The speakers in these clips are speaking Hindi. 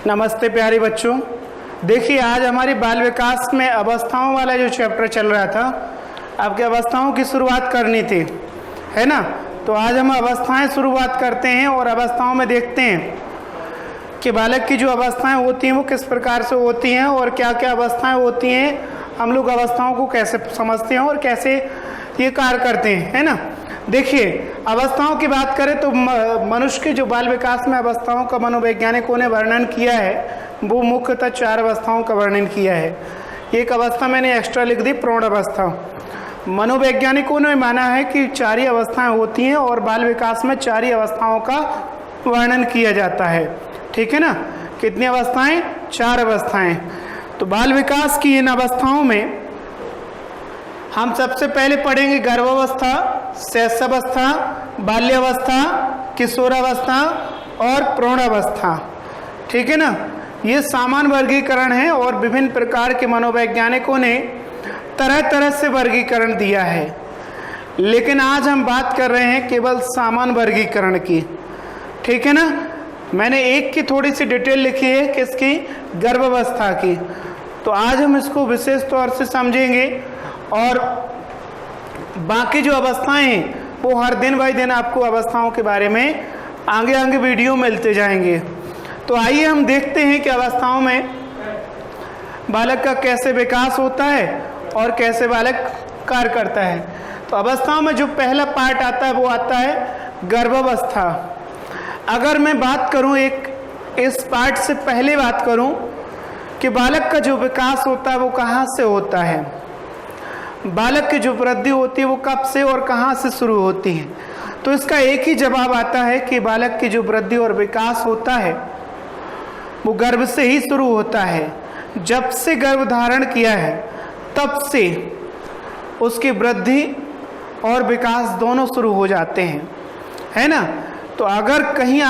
नमस्ते प्यारे बच्चों। देखिए आज हमारी बाल विकास में अवस्थाओं वाला जो चैप्टर चल रहा था, आपके अवस्थाओं की शुरुआत करनी थी, है ना। तो आज हम अवस्थाएं शुरुआत करते हैं और अवस्थाओं में देखते हैं कि बालक की जो अवस्थाएं होती हैं वो किस प्रकार से होती हैं और क्या क्या अवस्थाएं होती हैं, हम लोग अवस्थाओं को कैसे समझते हैं और कैसे ये कार्य करते हैं, है ना। देखिए अवस्थाओं की बात करें तो मनुष्य के जो बाल विकास में अवस्थाओं का मनोवैज्ञानिकों ने वर्णन किया है वो मुख्यतः 4 अवस्थाओं का वर्णन किया है। एक अवस्था मैंने एक्स्ट्रा लिख दी, प्रौढ़ अवस्था। मनोवैज्ञानिकों ने माना है कि 4 ही अवस्थाएं होती हैं और बाल विकास में 4 ही अवस्थाओं का वर्णन किया जाता है, ठीक है ना। कितनी अवस्थाएं? 4 अवस्थाएं। तो बाल विकास की इन अवस्थाओं में हम सबसे पहले पढ़ेंगे गर्भावस्था, शैशवावस्था, बाल्यावस्था, किशोरावस्था और प्रौढ़ावस्था, ठीक है ना। ये सामान्य वर्गीकरण है और विभिन्न प्रकार के मनोवैज्ञानिकों ने तरह तरह से वर्गीकरण दिया है, लेकिन आज हम बात कर रहे हैं केवल सामान्य वर्गीकरण की, ठीक है ना। मैंने एक की थोड़ी सी डिटेल लिखी है, किसकी? गर्भावस्था की। तो आज हम इसको विशेष तौर से समझेंगे और बाकी जो अवस्थाएं हैं वो हर दिन बाई दिन आपको अवस्थाओं के बारे में आगे आगे वीडियो मिलते जाएंगे। तो आइए हम देखते हैं कि अवस्थाओं में बालक का कैसे विकास होता है और कैसे बालक कार्य करता है। तो अवस्थाओं में जो पहला पार्ट आता है वो आता है गर्भावस्था। अगर मैं बात करूं इस पार्ट से पहले बात करूं कि बालक का जो विकास होता है वो कहाँ से होता है, बालक की जो वृद्धि होती है वो कब से और कहाँ से शुरू होती है, तो इसका एक ही जवाब आता है कि बालक की जो वृद्धि और विकास होता है वो गर्भ से ही शुरू होता है। जब से गर्भ धारण किया है तब से उसकी वृद्धि और विकास दोनों शुरू हो जाते हैं, है ना। तो अगर कहीं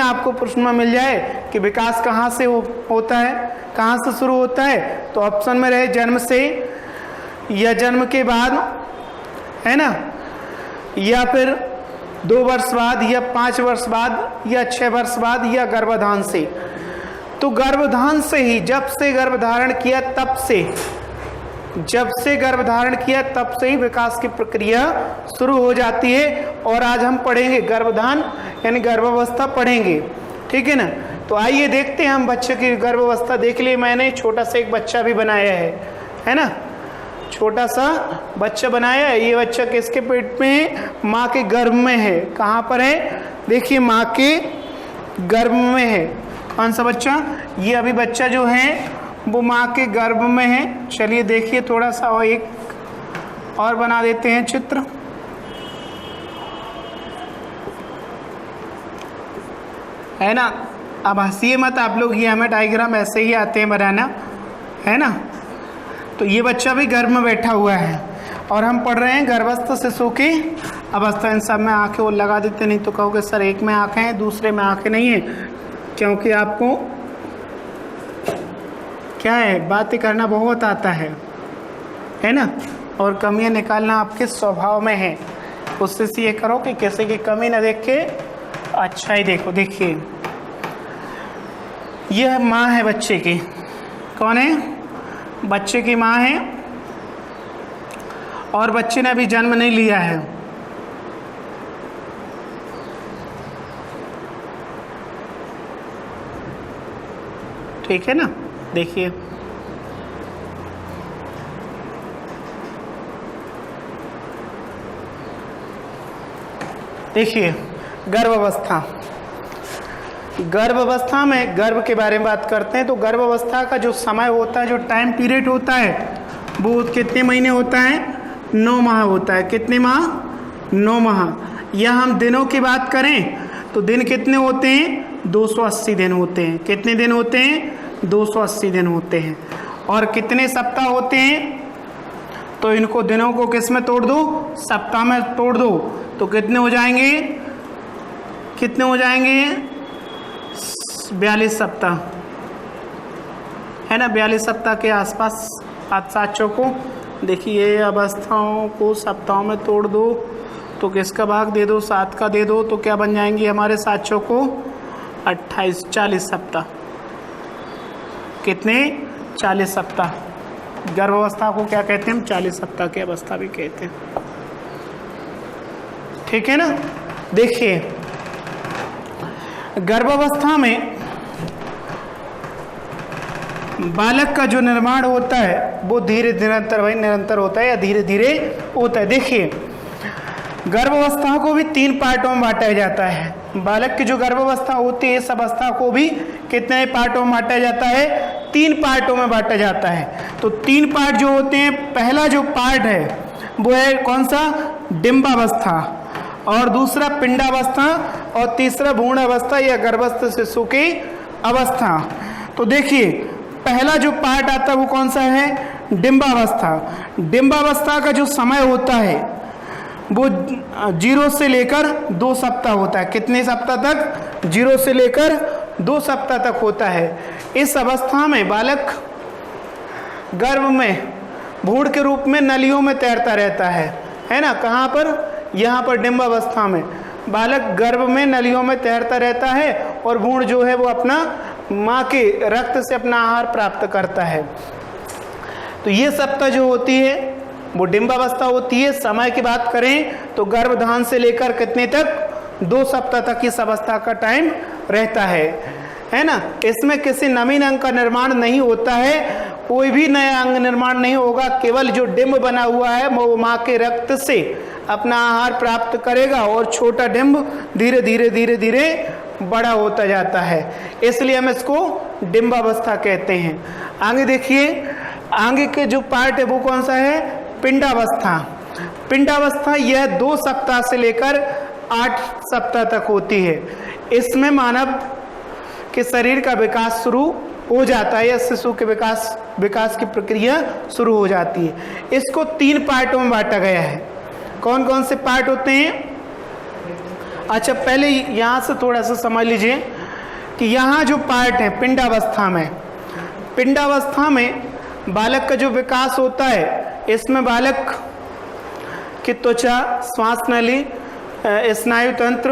आपको प्रश्न में मिल जाए कि विकास कहाँ से होता है, कहाँ से शुरू होता है, तो ऑप्शन में रहे जन्म से या जन्म के बाद, है ना, या फिर 2 वर्ष बाद या 5 वर्ष बाद या 6 वर्ष बाद या गर्भाधान से। तो गर्भाधान से ही, जब से गर्भ धारण किया तब से ही विकास की प्रक्रिया शुरू हो जाती है। और आज हम पढ़ेंगे गर्भाधान यानी गर्भावस्था पढ़ेंगे, ठीक है ना। तो आइए देखते हैं हम बच्चे की गर्भावस्था। देख लिए मैंने छोटा सा एक बच्चा भी बनाया है ना, छोटा सा बच्चा बनाया है। ये बच्चा किसके पेट में है? माँ के गर्भ में है। कहाँ पर है? देखिए माँ के गर्भ में है। कौन सा बच्चा? ये अभी बच्चा जो है वो माँ के गर्भ में है। चलिए देखिए थोड़ा सा और एक और बना देते हैं चित्र, है ना। अब हंसिए मत आप लोग, ये हमें डायग्राम ऐसे ही आते हैं बनाना, है ना। तो ये बच्चा भी गर्भ में बैठा हुआ है और हम पढ़ रहे हैं गर्भस्थ शिशु की अवस्था। इन सब में आंखें वो लगा देते, नहीं तो कहोगे सर एक में आंखें हैं दूसरे में आंखें नहीं है, क्योंकि आपको क्या है, बातें करना बहुत आता है ना, और कमियां निकालना आपके स्वभाव में है। उससे ये करो कि किसी की कमी ना देख के अच्छा ही देखो। देखिए यह माँ है बच्चे की। कौन है? बच्चे की माँ है और बच्चे ने अभी जन्म नहीं लिया है। ठीक है ना। देखिए गर्भावस्था में गर्भ के बारे में बात करते हैं। तो गर्भावस्था का जो समय होता है, जो टाइम पीरियड होता है, वो कितने महीने होता है? 9 माह होता है। कितने माह? 9 माह। या हम दिनों की बात करें तो दिन कितने होते हैं? 280 दिन होते हैं। कितने दिन होते हैं? 280 दिन होते हैं। और कितने सप्ताह होते हैं? तो इनको दिनों को किस में तोड़ दो? सप्ताह में तोड़ दो। तो कितने हो जाएंगे? 42 सप्ताह, है ना। 42 सप्ताह के आसपास आप साथियों को देखिए। अवस्थाओं को सप्ताहों में तोड़ दो तो किसका भाग दे दो? 7 का दे दो, तो क्या बन जाएंगी हमारे साथियों को? 28 40 सप्ताह। कितने? 40 सप्ताह। गर्भावस्था को क्या कहते हैं हम? 40 सप्ताह की अवस्था भी कहते हैं। ठीक है ना। देखिए गर्भावस्था में बालक का जो निर्माण होता है वो धीरे निरंतर होता है या धीरे धीरे होता है। देखिए गर्भावस्था को भी 3 पार्टों में बांटा जाता है। बालक की जो गर्भावस्था होती है इस अवस्था को भी कितने पार्टों में बांटा जाता है? 3 पार्टों में बांटा जाता है। तो 3 पार्ट जो होते हैं, पहला जो पार्ट है वो है कौन सा? डिंबावस्था, और दूसरा पिंडावस्था, और तीसरा भ्रूणावस्था या गर्भस्थ शिशु की अवस्था। तो देखिए पहला जो पार्ट आता है वो कौन सा है? डिंबावस्था। डिंबावस्था का जो समय होता है वो 0 से लेकर 2 सप्ताह होता है। कितने सप्ताह तक? 0 से लेकर 2 सप्ताह तक होता है। इस अवस्था में बालक गर्भ में भ्रूण के रूप में नलियों में तैरता रहता है ना। कहाँ पर? यहाँ पर डिंबावस्था में बालक गर्भ में नलियों में तैरता रहता है और भ्रूण जो है वो अपना माँ के रक्त से अपना आहार प्राप्त करता है। तो ये सप्ताह जो होती है वो डिंबावस्था होती है। समय की बात करें तो गर्भधान से लेकर कितने तक? 2 सप्ताह तक इस अवस्था का टाइम रहता है ना। इसमें किसी नवीन अंग का निर्माण नहीं होता है, कोई भी नया अंग निर्माण नहीं होगा। केवल जो डिंब बना हुआ है वो माँ के रक्त से अपना आहार प्राप्त करेगा और छोटा डिंब धीरे धीरे बड़ा होता जाता है, इसलिए हम इसको डिंबावस्था कहते हैं। आगे देखिए आगे के जो पार्ट है वो कौन सा है? पिंडावस्था। पिंडावस्था यह 2 सप्ताह से लेकर 8 सप्ताह तक होती है। इसमें मानव के शरीर का विकास शुरू हो जाता है या शिशु के विकास की प्रक्रिया शुरू हो जाती है। इसको 3 पार्टों में बांटा गया है। कौन कौन से पार्ट होते हैं? अच्छा पहले यहाँ से थोड़ा सा समझ लीजिए कि यहाँ जो पार्ट है पिंडावस्था में बालक का जो विकास होता है, इसमें बालक की त्वचा, श्वास नली, स्नायु तंत्र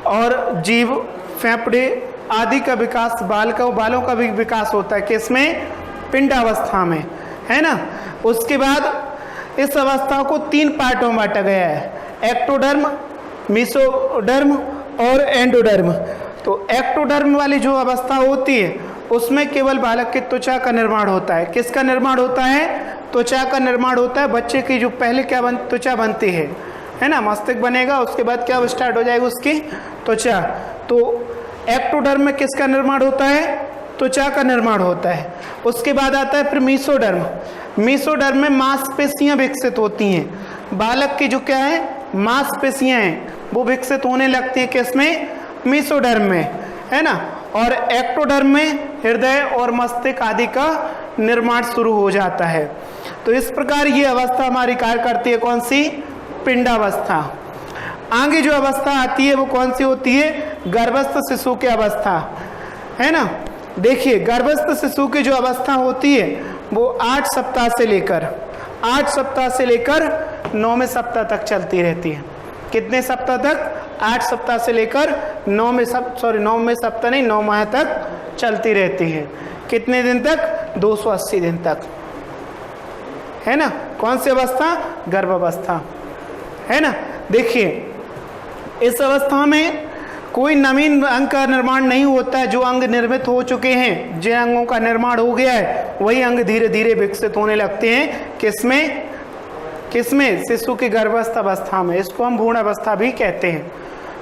और जीभ, फेफड़े आदि का विकास बालों का भी विकास होता है। किसमें? पिंडावस्था में, है ना। उसके बाद इस अवस्था को 3 पार्टों में बांटा गया है, एक्टोडर्म, मेसोडर्म और एंडोडर्म। तो एक्टोडर्म वाली जो अवस्था होती है उसमें केवल बालक की त्वचा का निर्माण होता है। किसका निर्माण होता है? त्वचा का निर्माण होता है। बच्चे की जो पहले त्वचा बनती है ना, मस्तिष्क बनेगा, उसके बाद क्या स्टार्ट हो जाएगी? उसकी त्वचा। तो एक्टोडर्म में किसका निर्माण होता है? त्वचा का निर्माण होता है। उसके बाद आता है फिर मेसोडर्म। मेसोडर्म में मांसपेशियां विकसित होती हैं। बालक की जो क्या है? मांसपेशियां हैं वो विकसित होने लगती है। किसमें? मेसोडर्म में, है ना। और एक्टोडर्म में हृदय और मस्तिष्क आदि का निर्माण शुरू हो जाता है। तो इस प्रकार ये अवस्था हमारी कार्य करती है। कौन सी? पिंडावस्था। आगे जो अवस्था आती है वो कौन सी होती है? गर्भस्थ शिशु की अवस्था, है ना। देखिए गर्भस्थ शिशु की जो अवस्था होती है वो 8 सप्ताह से लेकर 9वें सप्ताह तक चलती रहती है। कितने सप्ताह तक? 8 सप्ताह से लेकर 9वें सप्ताह नहीं, 9 माह तक चलती रहती है। कितने दिन तक? 280 दिन तक, है ना। कौन सी अवस्था? गर्भावस्था, है ना। देखिए इस अवस्था में कोई नवीन अंग का निर्माण नहीं होता है। जो अंग निर्मित हो चुके हैं, जिन अंगों का निर्माण हो गया है, वही अंग धीरे धीरे विकसित होने लगते हैं। किसमें? शिशु की गर्भस्थ अवस्था में। इसको हम भ्रूण अवस्था भी कहते हैं।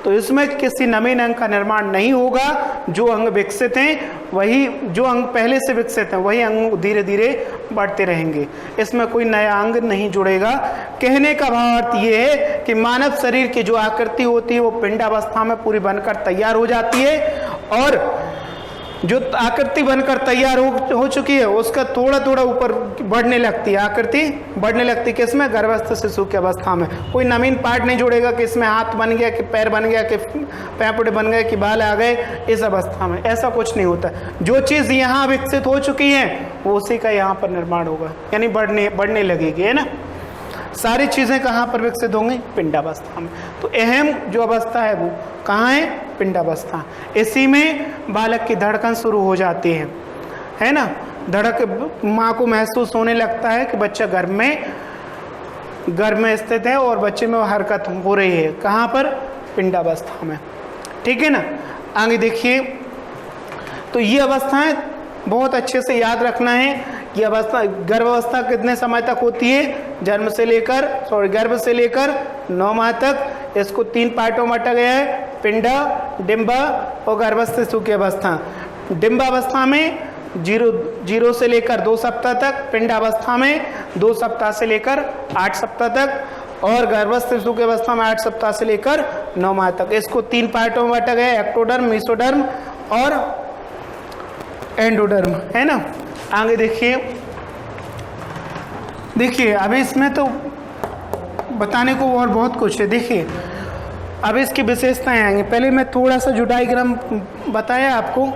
तो इसमें किसी नवीन अंग का निर्माण नहीं होगा। जो अंग विकसित हैं वही, जो अंग पहले से विकसित हैं वही अंग धीरे धीरे बढ़ते रहेंगे। इसमें कोई नया अंग नहीं जुड़ेगा। कहने का भाव अर्थ ये है कि मानव शरीर की जो आकृति होती है वो पिंडावस्था में पूरी बनकर तैयार हो जाती है, और जो आकृति बनकर तैयार हो चुकी है उसका थोड़ा थोड़ा ऊपर बढ़ने लगती है, आकृति बढ़ने लगती है। किसमें? गर्भस्थ शिशु की अवस्था में। कोई नवीन पार्ट नहीं जुड़ेगा कि इसमें हाथ बन गया, कि पैर बन गया, कि पैपड़े बन गए, कि बाल आ गए। इस अवस्था में ऐसा कुछ नहीं होता। जो चीज़ यहाँ विकसित हो चुकी है वो उसी का यहाँ पर निर्माण होगा, यानी बढ़ने लगेगी, है ना। सारी चीज़ें कहाँ पर विकसित होंगी? पिंडावस्था में। तो अहम जो अवस्था है वो कहाँ है? पिंडावस्था। इसी में बालक की धड़कन शुरू हो जाती है ना। धड़क माँ को महसूस होने लगता है कि बच्चा गर्भ में स्थित है और बच्चे में वो हरकत हो रही है। कहाँ पर? पिंडावस्था में। ठीक है ना। आगे देखिए, तो ये अवस्थाएं बहुत अच्छे से याद रखना है। ये अवस्था गर्भावस्था कितने समय तक होती है? गर्भ से लेकर 9 माह तक। इसको 3 पार्टों में बांटा गया है, पिंड, डिंब और गर्भस्थ शिशु की अवस्था। डिंबावस्था में 0 से लेकर 2 सप्ताह तक, पिंडावस्था में 2 सप्ताह से लेकर 8 सप्ताह तक और गर्भस्थ शिशु की अवस्था में 8 सप्ताह से लेकर 9 माह तक। इसको 3 पार्टों में बांटा गया है, एक्टोडर्म, मेसोडर्म और एंडोडर्म, है ना। आगे देखिए अभी इसमें तो बताने को और बहुत कुछ है। देखिए अब इसकी विशेषताएं आएंगी। पहले मैं थोड़ा सा जो डायग्राम बताया आपको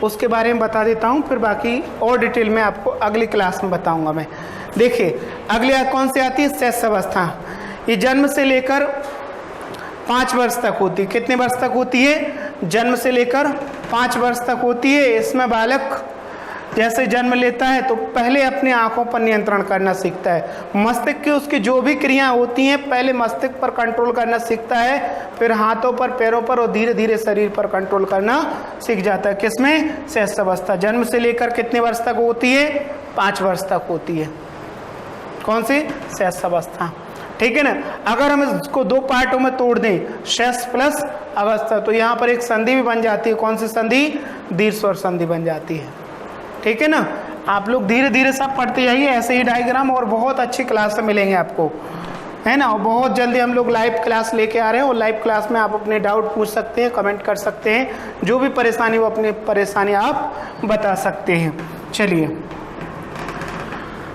उसके बारे में बता देता हूँ, फिर बाकी और डिटेल में आपको अगली क्लास में बताऊंगा मैं। देखिए अगली कौन सी आती है? शैशव अवस्था। ये जन्म से लेकर 5 वर्ष तक होती है। कितने वर्ष तक होती है? जन्म से लेकर 5 वर्ष तक होती है। इसमें बालक जैसे जन्म लेता है तो पहले अपनी आंखों पर नियंत्रण करना सीखता है। मस्तिष्क की उसकी जो भी क्रियाएं होती हैं पहले मस्तिष्क पर कंट्रोल करना सीखता है, फिर हाथों पर, पैरों पर और धीरे धीरे शरीर पर कंट्रोल करना सीख जाता है। किसमें? शैशव अवस्था। जन्म से लेकर कितने वर्ष तक होती है? 5 वर्ष तक होती है। कौन सी? शैशव अवस्था। ठीक है ना। अगर हम इसको 2 पार्टों में तोड़ दें, शैश प्लस अवस्था, तो यहाँ पर एक संधि भी बन जाती है। कौन सी संधि? दीर्घ स्वर संधि बन जाती है। ठीक है ना। आप लोग धीरे धीरे सब पढ़ते जाइए, ऐसे ही डायग्राम और बहुत अच्छी क्लास में मिलेंगे आपको, है ना। और बहुत जल्दी हम लोग लाइव क्लास लेके आ रहे हैं और लाइव क्लास में आप अपने डाउट पूछ सकते हैं, कमेंट कर सकते हैं, जो भी परेशानी हो अपनी परेशानी आप बता सकते हैं। चलिए,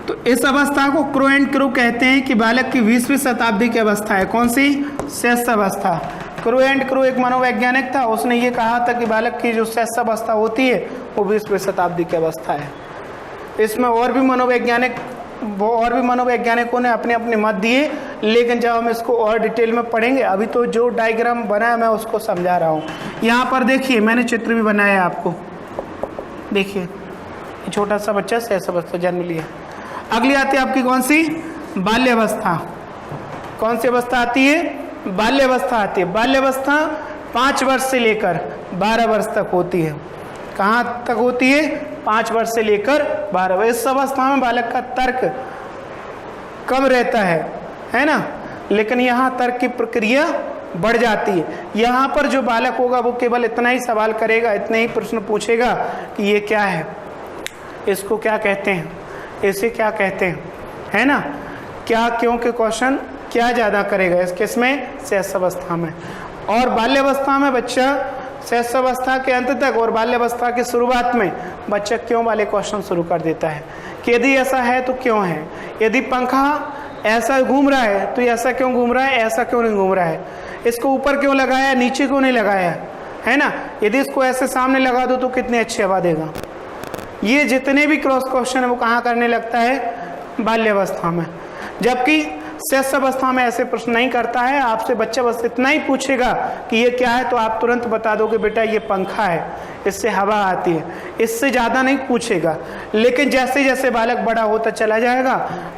तो इस अवस्था को क्रो एंड क्रो कहते हैं कि बालक की 20वीं शताब्दी की अवस्था है। कौन सी? शैशव अवस्था। क्रो एंड क्रो एक मनोवैज्ञानिक था, उसने ये कहा था कि बालक की जो शैशव अवस्था होती है वो 20वीं शताब्दी की अवस्था है। इसमें और भी मनोवैज्ञानिकों ने अपने अपने मत दिए, लेकिन जब हम इसको और डिटेल में पढ़ेंगे, अभी तो जो डायग्राम बना है मैं उसको समझा रहा हूँ। यहाँ पर देखिए मैंने चित्र भी बनाया है आपको। देखिए छोटा सा बच्चा शैशव अवस्था जन्म लिया। अगली आती है आपकी कौन सी? बाल्यावस्था। कौन सी अवस्था आती है? बाल्यावस्था आती है। बाल्यावस्था 5 वर्ष से लेकर 12 वर्ष तक होती है। कहाँ तक होती है? 5 वर्ष से लेकर 12 वर्ष। इस अवस्था में बालक का तर्क कम रहता है ना, लेकिन यहाँ तर्क की प्रक्रिया बढ़ जाती है। यहाँ पर जो बालक होगा वो केवल इतना ही सवाल करेगा, इतने ही प्रश्न पूछेगा कि ये क्या है, इसको क्या कहते हैं, इसे क्या कहते हैं, है ना। क्या, क्यों के क्वेश्चन क्या ज़्यादा करेगा किसमें? शैशव अवस्था में। और बाल्यावस्था में बच्चा शैशव अवस्था के अंत तक और बाल्यावस्था की शुरुआत में बच्चा क्यों वाले क्वेश्चन शुरू कर देता है कि यदि ऐसा है तो क्यों है, यदि पंखा ऐसा घूम रहा है तो ऐसा क्यों घूम रहा है, ऐसा क्यों नहीं घूम रहा है, इसको ऊपर क्यों लगाया, नीचे क्यों नहीं लगाया, है ना। यदि इसको ऐसे सामने लगा दो तो कितनी अच्छी हवा देगा। ये जितने भी क्रॉस क्वेश्चन है वो कहाँ करने लगता है? बाल्यावस्था में। जबकि शैशव अवस्था में ऐसे प्रश्न नहीं करता है। आपसे बच्चा बस इतना ही पूछेगा कि ये क्या है तो आप तुरंत बता दोगे बेटा ये पंखा है, इससे हवा आती है, इससे ज़्यादा नहीं पूछेगा। लेकिन जैसे जैसे बालक बड़ा होता चला जाएगा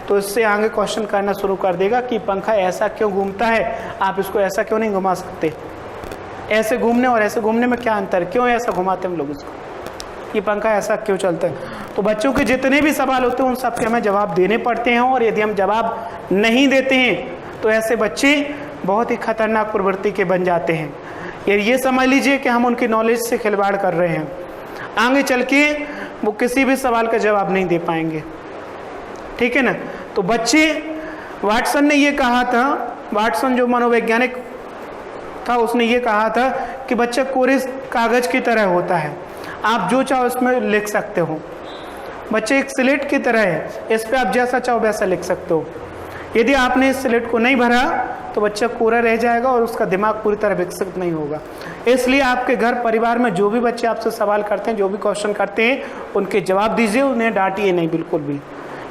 तो इससे आगे क्वेश्चन करना शुरू कर देगा कि पंखा ऐसा क्यों घूमता है, आप इसको ऐसा क्यों नहीं घुमा सकते, ऐसे घूमने और ऐसे घूमने में क्या अंतर है, क्यों ऐसा घुमाते हम लोग इसको, ये पंखा ऐसा क्यों चलता है। तो बच्चों के जितने भी सवाल होते हैं उन सब के हमें जवाब देने पड़ते हैं, और यदि हम जवाब नहीं देते हैं तो ऐसे बच्चे बहुत ही खतरनाक प्रवृत्ति के बन जाते हैं। ये समझ लीजिए कि हम उनकी नॉलेज से खिलवाड़ कर रहे हैं। आगे चल के वो किसी भी सवाल का जवाब नहीं दे पाएंगे, ठीक है ना। तो बच्चे, वाटसन ने ये कहा था, वाटसन जो मनोवैज्ञानिक था उसने ये कहा था कि बच्चा कोरे कागज की तरह होता है, आप जो चाहो इसमें लिख सकते हो। बच्चे एक स्लेट की तरह है, इस पे आप जैसा चाहो वैसा लिख सकते हो। यदि आपने इस स्लेट को नहीं भरा तो बच्चा कोरा रह जाएगा और उसका दिमाग पूरी तरह विकसित नहीं होगा। इसलिए आपके घर परिवार में जो भी बच्चे आपसे सवाल करते हैं, जो भी क्वेश्चन करते हैं, उनके जवाब दीजिए, उन्हें डांटिए नहीं बिल्कुल भी।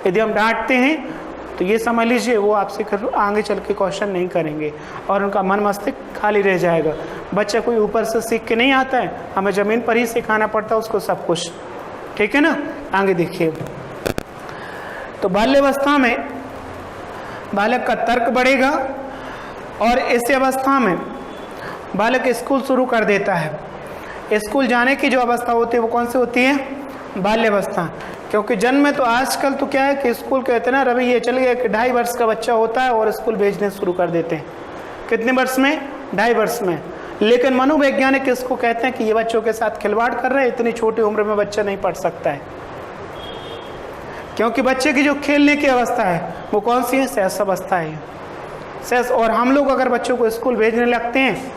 यदि हम डांटते हैं तो ये समझ लीजिए वो आपसे आगे चल के क्वेश्चन नहीं करेंगे और उनका मन मस्तिष्क खाली रह जाएगा। बच्चा कोई ऊपर से सीख के नहीं आता है, हमें ज़मीन पर ही सिखाना पड़ता है उसको सब कुछ। ठीक है ना, आगे देखिए। तो बाल्यावस्था में बालक का तर्क बढ़ेगा और इस अवस्था में बालक स्कूल शुरू कर देता है। स्कूल जाने की जो अवस्था होती है वो कौन सी होती है? बाल्यावस्था। क्योंकि जन्म में तो आजकल तो क्या है कि स्कूल कहते हैं ना, रवि ये चल गया कि 2.5 वर्ष का बच्चा होता है और स्कूल भेजने शुरू कर देते हैं। कितने वर्ष में? 2.5 वर्ष में। लेकिन मनोवैज्ञानिक इसको कहते हैं कि ये बच्चों के साथ खिलवाड़ कर रहे हैं, इतनी छोटी उम्र में बच्चा नहीं पढ़ सकता है। क्योंकि बच्चे की जो खेलने की अवस्था है वो कौन सी है? शैशव अवस्था है, शैशव। और हम लोग अगर बच्चों को स्कूल भेजने लगते हैं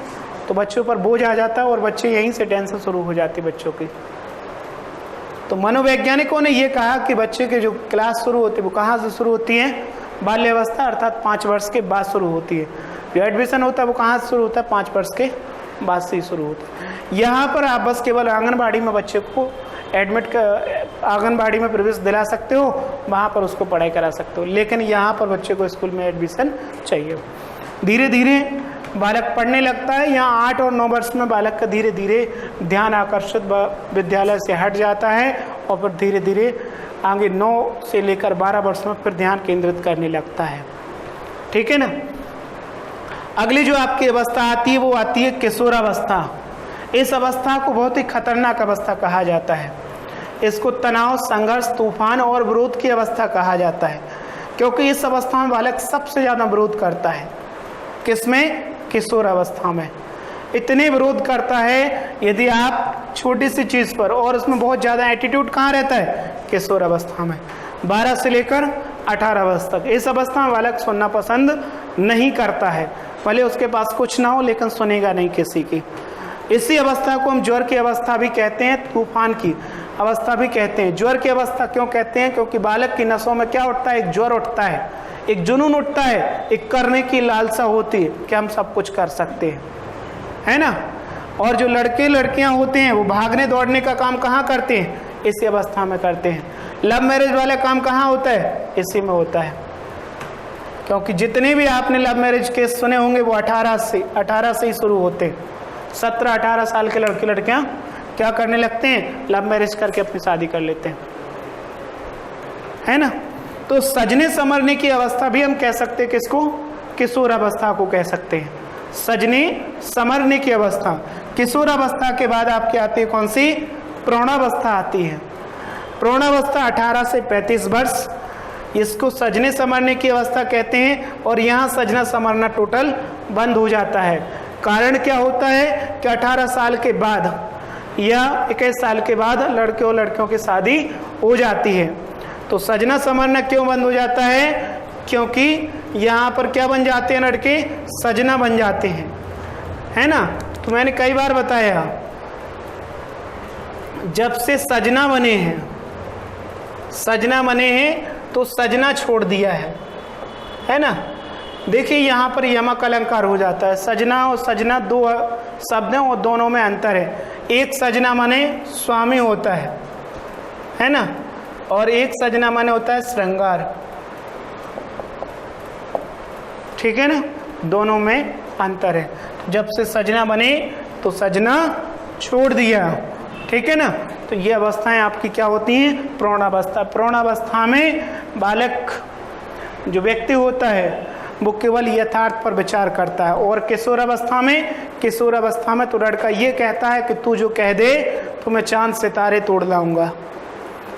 तो बच्चों पर बोझ आ जाता है और बच्चे यहीं से टेंशन शुरू हो जाती है बच्चों की। तो मनोवैज्ञानिकों ने ये कहा कि बच्चे की जो क्लास शुरू होती है वो कहाँ से शुरू होती है? बाल्यावस्था, अर्थात 5 वर्ष के बाद शुरू होती है। जो एडमिशन होता है वो कहाँ से शुरू होता है? 5 वर्ष के बाद से ही शुरू होता है। यहाँ पर आप बस केवल आंगनबाड़ी में बच्चे को आंगनबाड़ी में प्रवेश दिला सकते हो, वहाँ पर उसको पढ़ाई करा सकते हो, लेकिन यहाँ पर बच्चे को स्कूल में एडमिशन चाहिए। धीरे धीरे बालक पढ़ने लगता है। यहाँ 8 और 9 वर्ष में बालक का धीरे धीरे ध्यान आकर्षित विद्यालय से हट जाता है और फिर धीरे धीरे आगे 9 से लेकर 12 वर्ष में फिर ध्यान केंद्रित करने लगता है। ठीक है ना। अगली जो आपकी अवस्था आती है वो आती है किशोरावस्था। इस अवस्था को बहुत ही खतरनाक अवस्था कहा जाता है। इसको तनाव, संघर्ष, तूफान और विरोध की अवस्था कहा जाता है, क्योंकि इस अवस्था में बालक सबसे ज़्यादा विरोध करता है। किसमें? किशोर अवस्था में। इतने विरोध करता है यदि आप छोटी सी चीज़ पर, और उसमें बहुत ज़्यादा एटीट्यूड कहाँ रहता है? किशोर अवस्था में। 12 से लेकर 18 वर्ष तक इस अवस्था में बालक सुनना पसंद नहीं करता है। भले उसके पास कुछ ना हो लेकिन सुनेगा नहीं किसी की। इसी अवस्था को हम ज्वर की अवस्था भी कहते हैं, तूफान की अवस्था भी कहते हैं। ज्वर की अवस्था क्यों कहते हैं? क्योंकि बालक की नसों में क्या उठता है? एक ज्वर उठता है, एक जुनून उठता है, एक करने की लालसा होती है कि हम सब कुछ कर सकते हैं, है ना। और जो लड़के लड़कियां होते हैं वो भागने दौड़ने का काम कहाँ करते हैं? इसी अवस्था में करते हैं। लव मैरिज वाला काम कहाँ होता है? इसी में होता है। क्योंकि जितने भी आपने लव मैरिज केस सुने होंगे वो 18 से ही शुरू होते हैं। 17-18 साल के लड़के लड़कियां क्या करने लगते हैं? लव मैरिज करके अपनी शादी कर लेते हैं, है ना। तो सजने संवरने की अवस्था भी हम कह सकते हैं किसको? किशोर अवस्था को कह सकते हैं। सजने संवरने की अवस्था। किशोर अवस्था के बाद आपकी आती है कौन सी? प्रौढ़ावस्था आती है। प्रौढ़ावस्था 18 से 35 वर्ष, इसको सजने संवरने की अवस्था कहते हैं। और यहाँ सजना संवरना टोटल बंद हो जाता है। कारण क्या होता है कि 18 साल के बाद या 21 साल के बाद लड़के और लड़कियों की शादी हो जाती है। तो सजना संवरना क्यों बंद हो जाता है? क्योंकि यहाँ पर क्या बन जाते हैं? लड़के सजना बन जाते हैं, है ना। तो मैंने कई बार बताया, जब से सजना बने हैं तो सजना छोड़ दिया है ना। देखिए यहाँ पर यमक अलंकार हो जाता है। सजना और सजना 2 शब्द हैं और दोनों में अंतर है। एक सजना माने स्वामी होता है ना, और एक सजना माने होता है श्रृंगार। ठीक है ना, दोनों में अंतर है। जब से सजना बने तो सजना छोड़ दिया। ठीक है ना। तो ये अवस्थाएं आपकी क्या होती हैं? प्रौढ़ावस्था। प्रौढ़ावस्था में बालक जो व्यक्ति होता है वो केवल यथार्थ पर विचार करता है। और किशोरावस्था में तो लड़का ये कहता है कि तू जो कह दे तो मैं चांद सितारे तोड़ लाऊंगा,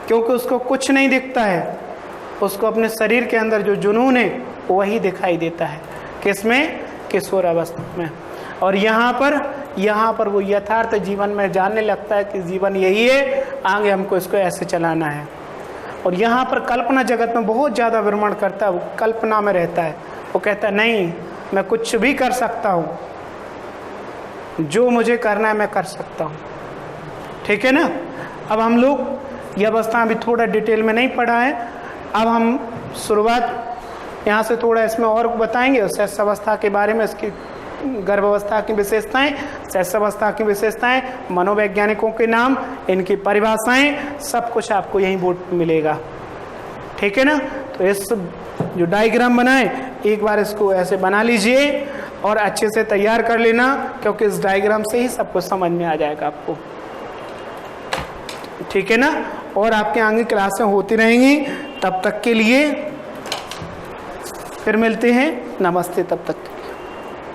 क्योंकि उसको कुछ नहीं दिखता है, उसको अपने शरीर के अंदर जो जुनून है वही दिखाई देता है। किसमें? किशोरावस्था में। और यहाँ पर वो यथार्थ जीवन में जानने लगता है कि जीवन यही है, आगे हमको इसको ऐसे चलाना है। और यहाँ पर कल्पना जगत में बहुत ज़्यादा विरमण करता है, वो कल्पना में रहता है। वो कहता है नहीं, मैं कुछ भी कर सकता हूँ, जो मुझे करना है मैं कर सकता हूँ। ठीक है ना। अब हम लोग ये अवस्था अभी थोड़ा डिटेल में नहीं पढ़ा है, अब हम शुरुआत यहाँ से थोड़ा इसमें और बताएंगे शैशव अवस्था के बारे में, इसकी गर्भावस्था की विशेषताएं, शैशव अवस्था की विशेषताएं, मनोवैज्ञानिकों के नाम, इनकी परिभाषाएं, सब कुछ आपको यहीं बोर्ड मिलेगा। ठीक है ना। तो इस जो डायग्राम बनाए एक बार इसको ऐसे बना लीजिए और अच्छे से तैयार कर लेना, क्योंकि इस डायग्राम से ही सब कुछ समझ में आ जाएगा आपको। ठीक है ना। और आपके आगे क्लासें होती रहेंगी। तब तक के लिए फिर मिलते हैं। नमस्ते तब तक।